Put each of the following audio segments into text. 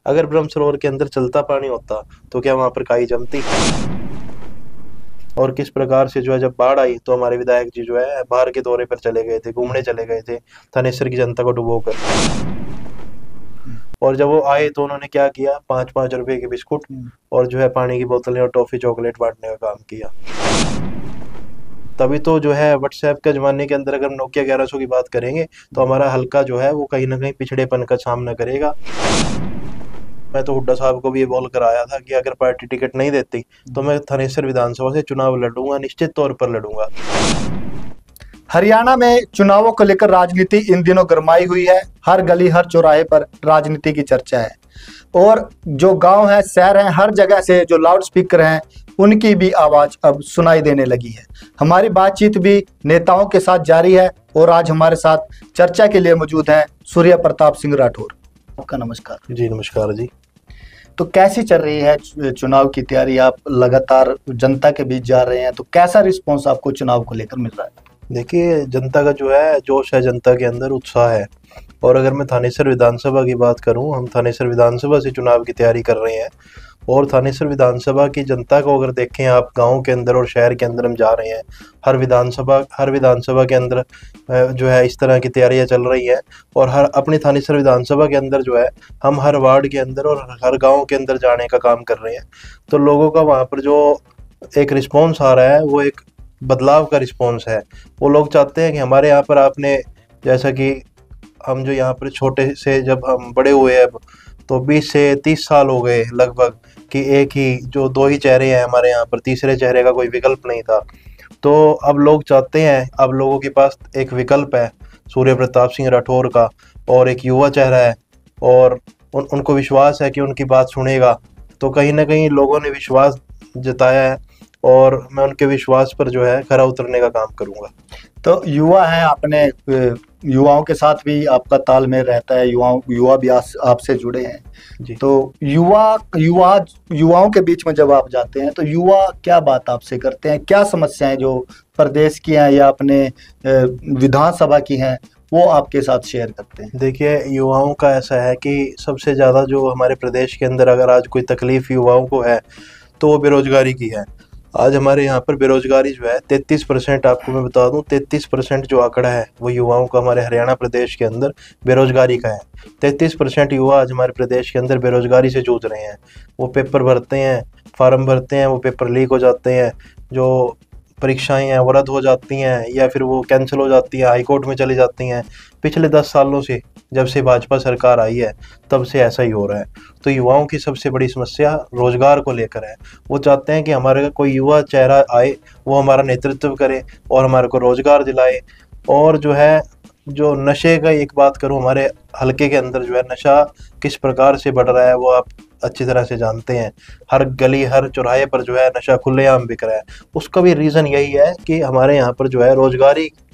अगर ब्रह्म सरोवर के अंदर चलता पानी होता तो क्या वहां पर काई जमती? और किस प्रकार से जो है जब बाढ़ आई तो हमारे विधायक जी जो है बाहर के दौरे पर चले गए थे, घूमने चले गए थे थानेसर की जनता को डुबोकर। और जब वो आए तो उन्होंने क्या किया, 5-5 रुपए के बिस्कुट और जो है पानी की बोतलें और टॉफी चॉकलेट बांटने का काम किया। तभी तो जो है व्हाट्सएप के जमाने के अंदर अगर नोकिया 1100 की बात करेंगे तो हमारा हल्का जो है वो कहीं ना कहीं पिछड़ेपन का सामना करेगा। मैं तो हुड्डा साहब को भी ये बोल कर आया था कि अगर पार्टी टिकट नहीं देती तो मैं थानेसर विधानसभा से चुनाव लड़ूंगा, निश्चित तौर पर लड़ूंगा। हरियाणा में चुनावों को लेकर राजनीति इन दिनों गरमाई हुई है। हर गली हर चौराहे पर राजनीति की चर्चा है और जो गांव है, शहर है, हर जगह से जो लाउड स्पीकर हैं उनकी भी आवाज अब सुनाई देने लगी है। हमारी बातचीत भी नेताओं के साथ जारी है और आज हमारे साथ चर्चा के लिए मौजूद हैं सूर्य प्रताप सिंह राठौर। आपका नमस्कार। जी नमस्कार जी। तो कैसी चल रही है चुनाव की तैयारी? आप लगातार जनता के बीच जा रहे हैं, तो कैसा रिस्पॉन्स आपको चुनाव को लेकर मिल रहा है? देखिए, जनता का जो है जोश है, जनता के अंदर उत्साह है। और अगर मैं थानेसर विधानसभा की बात करूं, हम थानेसर विधानसभा से चुनाव की तैयारी कर रहे हैं। और थानेसर विधानसभा की जनता को अगर देखें आप, गांव के अंदर और शहर के अंदर हम जा रहे हैं। हर विधानसभा के अंदर जो है इस तरह की तैयारियां चल रही है। और हर अपनी थानेसर विधानसभा के अंदर जो है हम हर वार्ड के अंदर और हर गाँव के अंदर जाने का काम कर रहे हैं। तो लोगों का वहाँ पर जो एक रिस्पॉन्स आ रहा है वो एक बदलाव का रिस्पॉन्स है। वो लोग चाहते हैं कि हमारे यहाँ पर आपने, जैसा कि हम जो यहाँ पर छोटे से जब हम बड़े हुए हैं तो 20 से 30 साल हो गए लगभग, कि एक ही जो 2 ही चेहरे हैं हमारे यहाँ पर, तीसरे चेहरे का कोई विकल्प नहीं था। तो अब लोग चाहते हैं, अब लोगों के पास एक विकल्प है सूर्य प्रताप सिंह राठौर का, और एक युवा चेहरा है। और उनको विश्वास है कि उनकी बात सुनेगा। तो कहीं ना कहीं लोगों ने विश्वास जताया है और मैं उनके विश्वास पर जो है खरा उतरने का काम करूंगा। तो युवा है, आपने युवाओं के साथ भी आपका तालमेल रहता है, युवा भी आपसे जुड़े हैं जी। तो युवाओं के बीच में जब आप जाते हैं तो युवा क्या बात आपसे करते हैं? क्या समस्याएं जो प्रदेश की हैं या अपने विधानसभा की हैं वो आपके साथ शेयर करते हैं? देखिए, युवाओं का ऐसा है कि सबसे ज़्यादा जो हमारे प्रदेश के अंदर अगर आज कोई तकलीफ युवाओं को है तो वो बेरोजगारी की है। आज हमारे यहाँ पर बेरोजगारी जो है 33%, आपको मैं बता दूं 33% जो आंकड़ा है वो युवाओं का हमारे हरियाणा प्रदेश के अंदर बेरोजगारी का है। 33% युवा आज हमारे प्रदेश के अंदर बेरोजगारी से जूझ रहे हैं। वो पेपर भरते हैं, फार्म भरते हैं, वो पेपर लीक हो जाते हैं, जो परीक्षाएं हैं वो रद्द हो जाती हैं या फिर वो कैंसिल हो जाती हैं, हाई कोर्ट में चली जाती हैं। पिछले 10 सालों से जब से भाजपा सरकार आई है तब से ऐसा ही हो रहा है। तो युवाओं की सबसे बड़ी समस्या रोजगार को लेकर है। वो चाहते हैं कि हमारे कोई युवा चेहरा आए, वो हमारा नेतृत्व करे और हमारे को रोजगार दिलाए। और जो है, जो नशे का एक बात करूं, हमारे हलके के अंदर जो है नशा किस प्रकार से बढ़ रहा है वो आप अच्छी तरह से जानते हैं। हर गली हर चौराहे पर जो है नशा खुलेआम बिक रहा है। उसका भी रीज़न यही है कि हमारे यहाँ पर जो है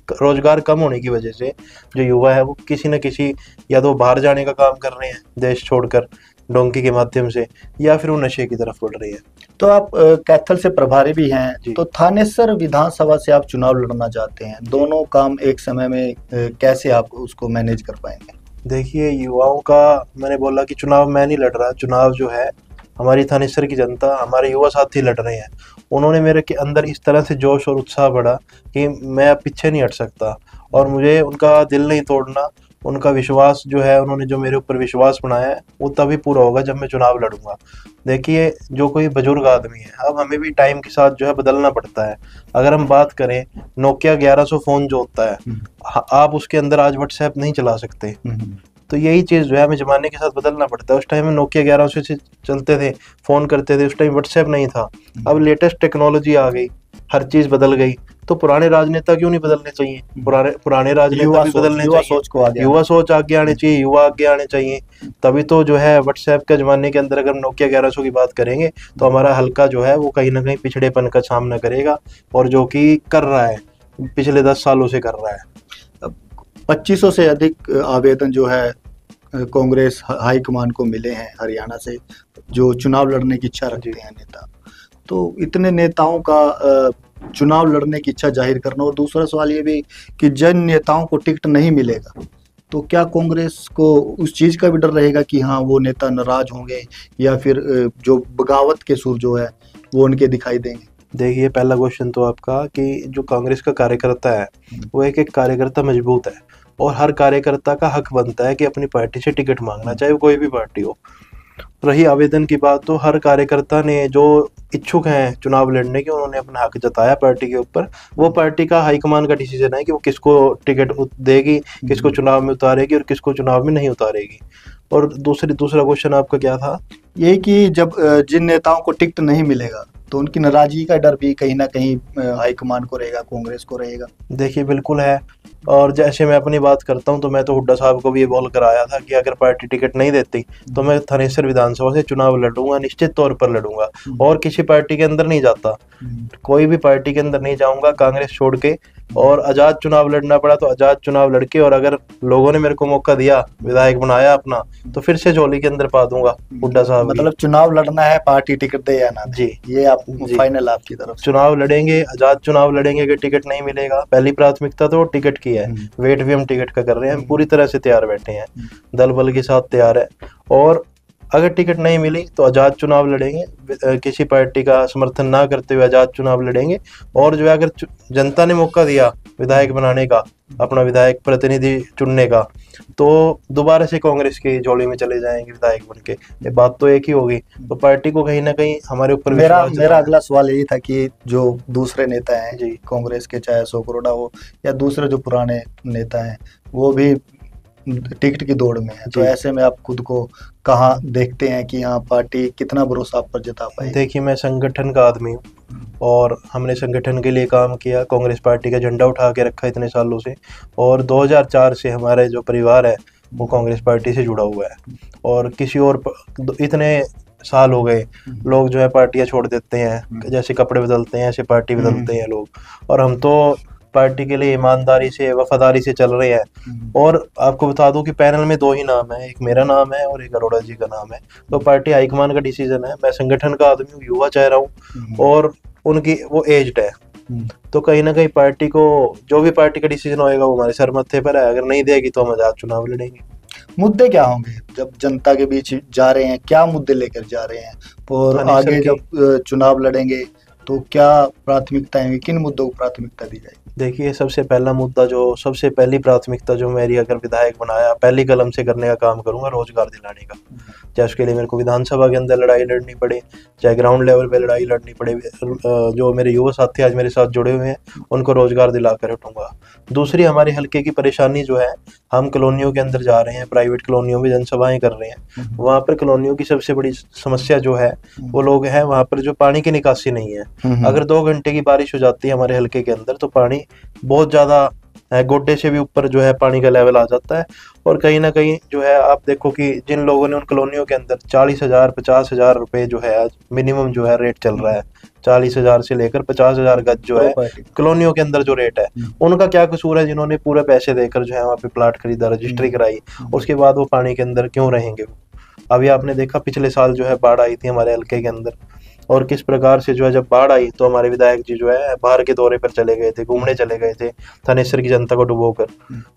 रोजगार कम होने की वजह से जो युवा है वो किसी न किसी, या तो बाहर जाने का काम कर रहे हैं देश छोड़कर डोंकी के माध्यम से, या फिर वो नशे की तरफ बढ़ रही है। तो आप कैथल से प्रभारी भी हैं, तो थानेसर विधानसभा से आप चुनाव लड़ना चाहते हैं, दोनों काम एक समय में कैसे आप उसको मैनेज कर पाएंगे? देखिए, युवाओं का, मैंने बोला कि चुनाव मैं नहीं लड़ रहा, चुनाव जो है हमारी थानेसर की जनता, हमारे युवा साथी लड़ रहे हैं। उन्होंने मेरे के अंदर इस तरह से जोश और उत्साह बढ़ा कि मैं अब पीछे नहीं हट सकता और मुझे उनका दिल नहीं तोड़ना। उनका विश्वास जो है, उन्होंने जो मेरे ऊपर विश्वास बनाया है वो तभी पूरा होगा जब मैं चुनाव लड़ूंगा। देखिए, जो कोई बुजुर्ग आदमी है, अब हमें भी टाइम के साथ जो है बदलना पड़ता है। अगर हम बात करें नोकिया 1100 फ़ोन जो होता है, आप उसके अंदर आज व्हाट्सएप नहीं चला सकते। तो यही चीज़ जो है हमें ज़माने के साथ बदलना पड़ता है। उस टाइम में नोकिया 1100 से चलते थे, फ़ोन करते थे, उस टाइम व्हाट्सएप नहीं था। अब लेटेस्ट टेक्नोलॉजी आ गई, हर चीज़ बदल गई। तो पुराने राजनेता क्यों नहीं बदलने चाहिए? पुराने राजनेता भी बदलने चाहिए, युवा सोच आगे आने चाहिए, युवा आगे आने चाहिए। तभी तो जो है व्हाट्सएप के ज़माने के अंदर अगर हम नोकिया 1100 की बात करेंगे तो हमारा हल्का जो है वो कहीं ना कहीं पिछड़ेपन का सामना करेगा, और जो कि कर रहा है, पिछले 10 सालों से कर रहा है। 2500 से अधिक आवेदन जो है कांग्रेस हाईकमान को मिले हैं हरियाणा से, जो चुनाव लड़ने की इच्छा रखते हैं नेता। तो इतने नेताओं का चुनाव लड़ने की इच्छा जाहिर करना, और दूसरा सवाल ये भी कि जिन नेताओं को टिकट नहीं मिलेगा तो क्या कांग्रेस को उस चीज का भी डर रहेगा कि हाँ वो नेता नाराज होंगे, या फिर जो बगावत के सुर जो है वो उनके दिखाई देंगे? देखिए, पहला क्वेश्चन तो आपका कि जो कांग्रेस का कार्यकर्ता है वो एक एक कार्यकर्ता मजबूत है, और हर कार्यकर्ता का हक बनता है कि अपनी पार्टी से टिकट मांगना, चाहे वो कोई भी पार्टी हो। रही आवेदन की बात, तो हर कार्यकर्ता ने जो इच्छुक हैं चुनाव लड़ने के, उन्होंने अपना हक जताया पार्टी के ऊपर। वो पार्टी का हाईकमान का डिसीजन है कि वो किसको टिकट देगी, किसको चुनाव में उतारेगी और किसको चुनाव में नहीं उतारेगी। और दूसरा क्वेश्चन आपका क्या था? ये कि जब जिन नेताओं को टिकट नहीं मिलेगा तो उनकी नाराजगी का डर भी कहीं ना कहीं हाईकमान को रहेगा, कांग्रेस को रहेगा। देखिए, बिल्कुल है। और जैसे मैं अपनी बात करता हूं, तो मैं तो हुड्डा साहब को भी ये बोल कर आया था कि अगर पार्टी टिकट नहीं देती तो मैं थानेसर विधानसभा से चुनाव लड़ूंगा, निश्चित तौर पर लड़ूंगा, और किसी पार्टी के अंदर नहीं जाता, कोई भी पार्टी के अंदर नहीं जाऊंगा कांग्रेस छोड़ के। और आजाद चुनाव लड़ना पड़ा तो आजाद चुनाव लड़के, और अगर लोगों ने मेरे को मौका दिया, विधायक बनाया अपना, तो फिर से झोली के अंदर पा दूंगा हुड्डा साहब। मतलब चुनाव लड़ना है, पार्टी टिकट दे या ना दे, जी, ये आप फाइनल आपकी तरफ से? चुनाव लड़ेंगे, आजाद चुनाव लड़ेंगे। अगर टिकट नहीं मिलेगा, पहली प्राथमिकता तो टिकट की है, वेट भी हम टिकट का कर रहे हैं, हम पूरी तरह से तैयार बैठे हैं, दल बल के साथ तैयार है। और अगर टिकट नहीं मिली तो आजाद चुनाव लड़ेंगे, किसी पार्टी का समर्थन ना करते हुए आजाद चुनाव लड़ेंगे। और जो है, अगर जनता ने मौका दिया विधायक बनाने का, अपना विधायक प्रतिनिधि चुनने का, तो दोबारा से कांग्रेस की झोली में चले जाएंगे विधायक बनके। ये बात तो एक ही होगी। तो पार्टी को कहीं ना कहीं हमारे ऊपर मेरा अगला सवाल यही था कि जो दूसरे नेता हैं जी कांग्रेस के, चाहे अशोक अरोड़ा हो या दूसरे जो पुराने नेता हैं, वो भी टिकट की दौड़ में है। तो ऐसे में आप खुद को कहाँ देखते हैं कि यहाँ पार्टी कितना भरोसा आप पर जता पाएगी? देखिए, मैं संगठन का आदमी हूँ, और हमने संगठन के लिए काम किया, कांग्रेस पार्टी का झंडा उठा के रखा इतने सालों से। और 2004 से हमारे जो परिवार है वो कांग्रेस पार्टी से जुड़ा हुआ है। और किसी और इतने साल हो गए, लोग जो है पार्टियां छोड़ देते हैं, जैसे कपड़े बदलते हैं ऐसे पार्टी बदलते हैं लोग। और हम तो पार्टी के लिए ईमानदारी से, वफादारी से चल रहे हैं। और आपको बता दूं कि पैनल में 2 ही नाम है, एक मेरा नाम है और एक अरोड़ा जी का नाम है। तो पार्टी हाईकमान का डिसीजन है। मैं संगठन का आदमी हूँ, युवा चेहरा हूँ, और उनकी वो एज्ड है। तो कहीं ना कहीं पार्टी को, जो भी पार्टी का डिसीजन होएगा वो हमारे सर मत्थे पर है। अगर नहीं देगी तो हम आजाद चुनाव लड़ेंगे। मुद्दे क्या होंगे जब जनता के बीच जा रहे हैं, क्या मुद्दे लेकर जा रहे हैं? और आगे जब चुनाव लड़ेंगे तो क्या प्राथमिकताएं होंगी, किन मुद्दों को प्राथमिकता दी जाएगी? देखिए, सबसे पहला मुद्दा, जो सबसे पहली प्राथमिकता जो मेरी, अगर विधायक बनाया, पहली कलम से करने का काम करूंगा रोजगार दिलाने का। चाहे उसके लिए मेरे को विधानसभा के अंदर लड़ाई लड़नी पड़े, चाहे ग्राउंड लेवल पे लड़ाई लड़नी पड़े, जो मेरे युवा साथी आज मेरे साथ जुड़े हुए हैं उनको रोजगार दिला कर हटूंगा। दूसरी, हमारे हल्के की परेशानी जो है, हम कॉलोनियों के अंदर जा रहे हैं, प्राइवेट कॉलोनियों में जनसभाएं कर रहे हैं। वहाँ पर कॉलोनियों की सबसे बड़ी समस्या जो है, वो लोग हैं वहाँ पर जो पानी की निकासी नहीं है। अगर 2 घंटे की बारिश हो जाती है हमारे हल्के के अंदर, तो पानी बहुत ज्यादा गोड्डे से भी ऊपर जो है पानी का लेवल आ जाता है। और कहीं ना कहीं जो है, आप देखो कि जिन लोगों ने उन कॉलोनियों के अंदर 40,000 50,000 रुपए जो है आज मिनिमम जो है रेट चल रहा है, 40,000 से लेकर 50,000 गज जो है कॉलोनियों के अंदर जो रेट है, उनका क्या कसूर है जिन्होंने पूरे पैसे देकर जो है वहाँ पे प्लाट खरीदा, रजिस्ट्री कराई, उसके बाद वो पानी के अंदर क्यों रहेंगे? अभी आपने देखा पिछले साल जो है बाढ़ आई थी हमारे हल्के के अंदर, और किस प्रकार से जो है जब बाढ़ आई तो हमारे विधायक जी जो है बाहर के दौरे पर चले गए थे, घूमने चले गए थे थानेसर की जनता को डुबोकर।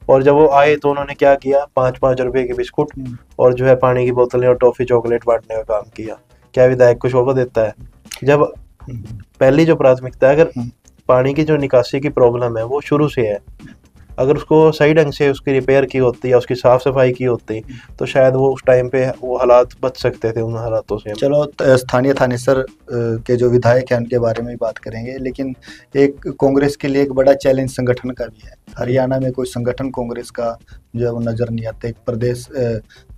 और जब वो आए तो उन्होंने क्या किया, 5-5 रुपए के बिस्कुट और जो है पानी की बोतलें और टॉफी चॉकलेट बांटने का काम किया। क्या विधायक को शोभा देता है? जब पहली जो प्राथमिकता है, अगर पानी की जो निकासी की प्रॉब्लम है वो शुरू से है, अगर उसको सही ढंग से उसकी रिपेयर की होती या उसकी साफ सफाई की होती तो शायद वो उस टाइम पे वो हालात बच सकते थे, उन हालातों से। चलो, स्थानीय थानेसर के जो विधायक हैं उनके बारे में भी बात करेंगे, लेकिन एक कांग्रेस के लिए एक बड़ा चैलेंज संगठन का भी है। हरियाणा में कोई संगठन कांग्रेस का जो वो नजर नहीं आता, एक प्रदेश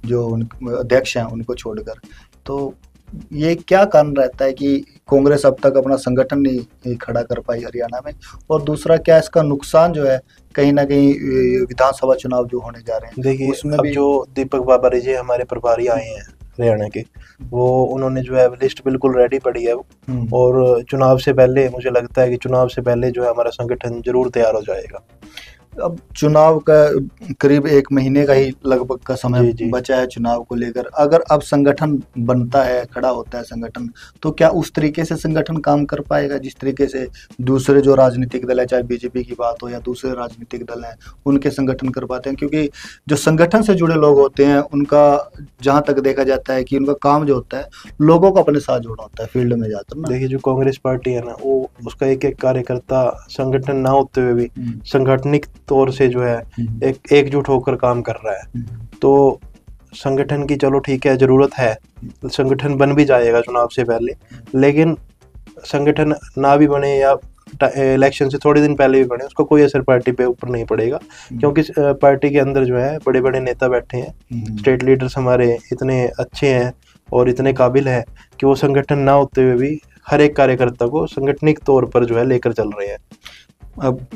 जो अध्यक्ष हैं उनको छोड़कर। तो ये क्या कारण रहता है कि कांग्रेस अब तक अपना संगठन नहीं खड़ा कर पाई हरियाणा में? और दूसरा, क्या इसका नुकसान जो है कहीं ना कहीं विधानसभा चुनाव जो होने जा रहे हैं देखिए, उसमें अब भी? जो दीपक बाबरी जी हमारे प्रभारी आए हैं हरियाणा के, वो उन्होंने जो है लिस्ट बिल्कुल रेडी पड़ी है, और चुनाव से पहले मुझे लगता है कि चुनाव से पहले जो है हमारा संगठन जरूर तैयार हो जाएगा। अब चुनाव का करीब 1 महीने का ही लगभग का समय जी, जी। बचा है चुनाव को लेकर। अगर अब संगठन बनता है, खड़ा होता है संगठन, तो क्या उस तरीके से संगठन काम कर पाएगा जिस तरीके से दूसरे जो राजनीतिक दल है, चाहे बीजेपी की बात हो या दूसरे राजनीतिक दल हैं, उनके संगठन कर पाते हैं? क्योंकि जो संगठन से जुड़े लोग होते हैं उनका जहाँ तक देखा जाता है कि उनका काम जो होता है लोगों को अपने साथ जोड़ना होता है फील्ड में जाकर ना। देखिए, जो कांग्रेस पार्टी है ना, वो उसका एक एक कार्यकर्ता संगठन ना होते हुए भी संगठनिक तौर से जो है एक एकजुट होकर काम कर रहा है। तो संगठन की चलो ठीक है, जरूरत है, संगठन बन भी जाएगा चुनाव से पहले, लेकिन संगठन ना भी बने या इलेक्शन से थोड़े दिन पहले भी बने, उसका कोई असर पार्टी पे ऊपर नहीं पड़ेगा, क्योंकि पार्टी के अंदर जो है बड़े बड़े नेता बैठे हैं, स्टेट लीडर्स हमारे इतने अच्छे हैं और इतने काबिल हैं कि वो संगठन ना होते हुए भी हर एक कार्यकर्ता को संगठनिक तौर पर जो है लेकर चल रहे हैं। अब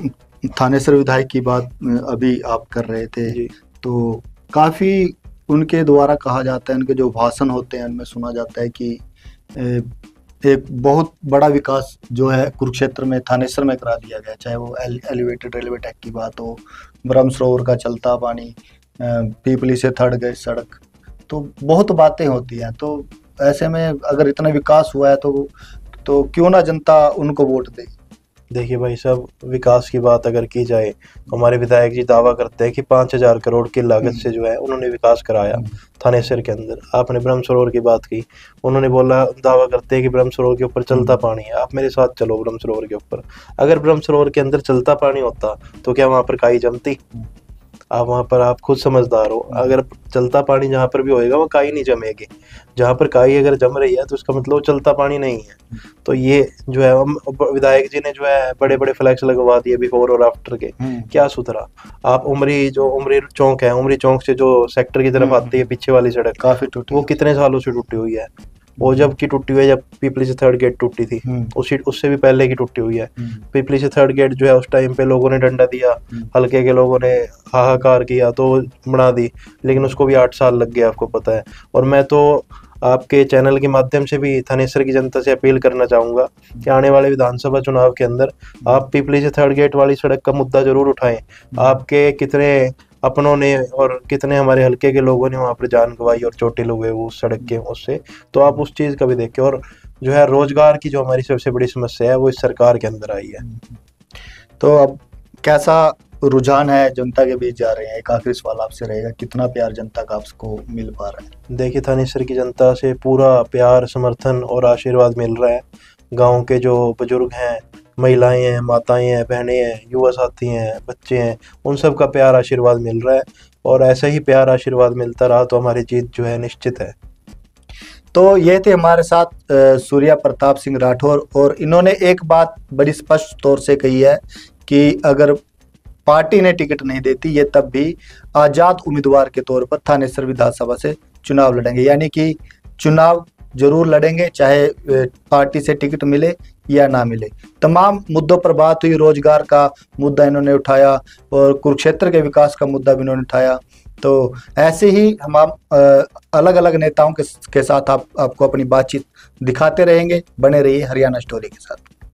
थानेसर विधायक की बात अभी आप कर रहे थे, तो काफ़ी उनके द्वारा कहा जाता है, उनके जो भाषण होते हैं उनमें सुना जाता है कि एक बहुत बड़ा विकास जो है कुरुक्षेत्र में, थानेसर में करा दिया गया, चाहे वो एलिवेटेड रेलवे ट्रैक की बात हो, ब्रह्म सरोवर का चलता पानी, पीपली से थर्ड गेट सड़क, तो बहुत बातें होती हैं। तो ऐसे में अगर इतना विकास हुआ है तो क्यों ना जनता उनको वोट दे? देखिए भाई साहब, विकास की बात अगर की जाए तो हमारे विधायक जी दावा करते हैं कि 5,000 करोड़ की लागत से जो है उन्होंने विकास कराया थानेसर के अंदर। आपने ब्रह्म सरोवर की बात की, उन्होंने बोला, दावा करते हैं कि ब्रह्म सरोवर के ऊपर चलता पानी है। आप मेरे साथ चलो ब्रह्म सरोवर के ऊपर, अगर ब्रह्म सरोवर के अंदर चलता पानी होता तो क्या वहां पर काई जमती? आप वहाँ पर आप खुद समझदार हो, अगर चलता पानी जहाँ पर भी होएगा वो काई नहीं जमेगी। जहाँ पर काई अगर जम रही है तो उसका मतलब चलता पानी नहीं है। तो ये जो है विधायक जी ने जो है बड़े बड़े फ्लैक्स लगवा दिए बिफोर और आफ्टर के, क्या सुधरा? आप उमरी चौक है, उमरी चौक से जो सेक्टर की तरफ आती है पीछे वाली सड़क, काफी टूटी, वो कितने सालों से टूटी हुई है। वो जब की टूटी हुई है, जब पीपली से थर्ड गेट टूटी थी, उससे भी पहले की टूटी हुई है। पीपली से थर्ड गेट जो है उस टाइम पे लोगों ने डंडा दिया, हल्के के लोगों ने हाहाकार किया तो बना दी, लेकिन उसको भी 8 साल लग गया, आपको पता है। और मैं तो आपके चैनल के माध्यम से भी थानेसर की जनता से अपील करना चाहूंगा कि आने वाले विधानसभा चुनाव के अंदर आप पीपली से थर्ड गेट वाली सड़क का मुद्दा जरूर उठाएं। आपके कितने अपनों ने और कितने हमारे हल्के के लोगों ने वहाँ पर जान गंवाई और चोटिल हुए वो सड़क के उससे, तो आप उस चीज़ का भी देखें। और जो है रोजगार की जो हमारी सबसे बड़ी समस्या है वो इस सरकार के अंदर आई है। तो अब कैसा रुझान है जनता के बीच जा रहे हैं? एक आखिरी सवाल आपसे रहेगा, कितना प्यार जनता का आपको मिल पा रहा है? देखिए, थानेसर की जनता से पूरा प्यार, समर्थन और आशीर्वाद मिल रहा है। गाँव के जो बुजुर्ग हैं, महिलाएं हैं, माताएं हैं, बहनें हैं, युवा साथी हैं, बच्चे हैं, उन सब का प्यार आशीर्वाद मिल रहा है। और ऐसा ही प्यार आशीर्वाद मिलता रहा तो हमारी जीत जो है निश्चित है। तो ये थे हमारे साथ सूर्या प्रताप सिंह राठौर, और इन्होंने एक बात बड़ी स्पष्ट तौर से कही है कि अगर पार्टी ने टिकट नहीं देती, ये तब भी आज़ाद उम्मीदवार के तौर पर थानेसर विधानसभा से चुनाव लड़ेंगे। यानी कि चुनाव जरूर लड़ेंगे, चाहे पार्टी से टिकट मिले या ना मिले। तमाम मुद्दों पर बात हुई, रोजगार का मुद्दा इन्होंने उठाया और कुरुक्षेत्र के विकास का मुद्दा भी इन्होंने उठाया। तो ऐसे ही हम अलग अलग नेताओं के साथ आपको अपनी बातचीत दिखाते रहेंगे। बने रहिए हरियाणा स्टोरी के साथ।